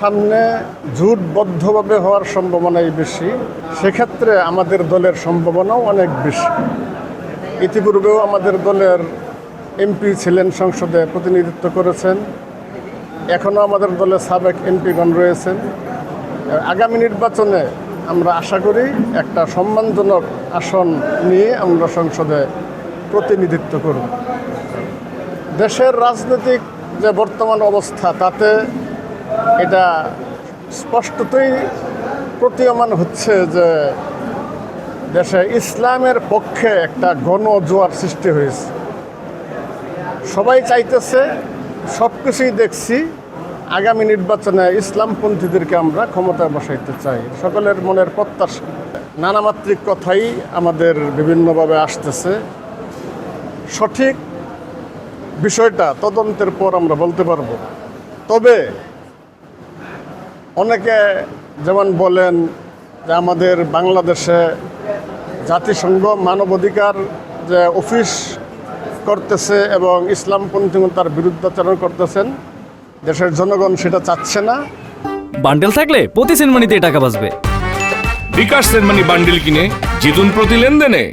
সামনে জোটবদ্ধভাবে হওয়ার সম্ভাবনাই বেশি, সেক্ষেত্রে আমাদের দলের সম্ভাবনাও অনেক বেশি। ইতিপূর্বেও আমাদের দলের এমপি ছিলেন, সংসদে প্রতিনিধিত্ব করেছেন, এখনও আমাদের দলে সাবেক এমপিগণ রয়েছেন। আগামী নির্বাচনে আমরা আশা করি একটা সম্মানজনক আসন নিয়ে আমরা সংসদে প্রতিনিধিত্ব করব। দেশের রাজনৈতিক যে বর্তমান অবস্থা, তাতে এটা স্পষ্টতই প্রতীয়মান হচ্ছে যে দেশে ইসলামের পক্ষে একটা গণজোয়ার সৃষ্টি হয়েছে। সবাই চাইতেছে, সব কিছুই দেখছি, আগামী নির্বাচনে ইসলামপন্থীদেরকে আমরা ক্ষমতায় বসাইতে চাই। সকলের মনের প্রত্যাশা, নানামাত্রিক কথাই আমাদের বিভিন্নভাবে আসতেছে। সঠিক বিষয়টা তদন্তের পর আমরা বলতে পারব। তবে অনেকে যেমন বলেন যে আমাদের বাংলাদেশে জাতিসংঘ মানবাধিকার যে অফিস করতেছে এবং ইসলামপন্থীতার বিরুদ্ধাচরণ করতেছেন, দেশের জনগণ সেটা চাচ্ছে না। বান্ডেল থাকলে প্রতি সেনমানিতে টাকা বাঁচবে। বিকাশ সেনমানি বান্ডেল কিনে জিতুন প্রতি লেনদেনে।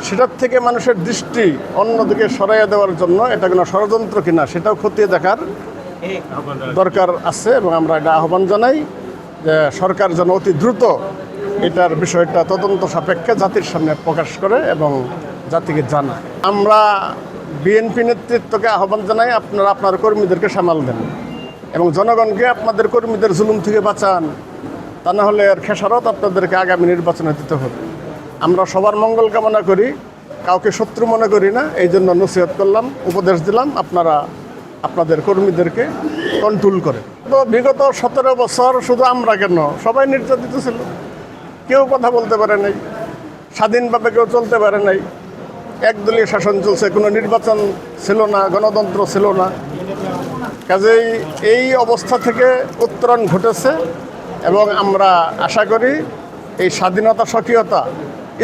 সেটার থেকে মানুষের দৃষ্টি অন্যদিকে সরাইয়া দেওয়ার জন্য এটা কোনো ষড়যন্ত্র কিনা সেটাও খতিয়ে দেখার দরকার আছে, এবং আমরা এটা আহ্বান জানাই যে সরকার যেন অতি দ্রুত এটার বিষয়টা তদন্ত সাপেক্ষে জাতির সামনে প্রকাশ করে এবং জাতিকে জানায়। আমরা বিএনপি নেতৃত্বকে আহ্বান জানাই, আপনারা আপনার কর্মীদেরকে সামাল দেন এবং জনগণকে আপনাদের কর্মীদের জুলুম থেকে বাঁচান। তা না হলে এর খেসারত আপনাদেরকে আগামী নির্বাচনে দিতে হবে। আমরা সবার মঙ্গল কামনা করি, কাউকে শত্রু মনে করি না, এই জন্য নসিহত করলাম, উপদেশ দিলাম, আপনারা আপনাদের কর্মীদেরকে কন্ট্রোল করেন। তো বিগত 17 বছর শুধু আমরা কেন, সবাই নির্যাতিত ছিল, কেউ কথা বলতে পারে নাই, স্বাধীনভাবে কেউ চলতে পারে নাই, একদলীয় শাসন চলছে, কোনো নির্বাচন ছিল না, গণতন্ত্র ছিল না। কাজেই এই অবস্থা থেকে উত্তরণ ঘটেছে এবং আমরা আশা করি এই স্বাধীনতা স্বকীয়তা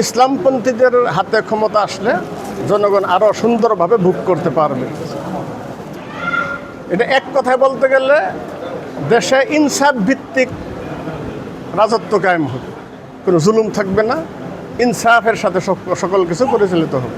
ইসলামপন্থীদের হাতে ক্ষমতা আসলে জনগণ আরও সুন্দরভাবে ভোগ করতে পারবে। এটা এক কথায় বলতে গেলে দেশে ইনসাফ ভিত্তিক রাজত্ব কায়েম হবে, কোনো জুলুম থাকবে না, ইনসাফের সাথে সকল কিছু পরিচালিত হবে।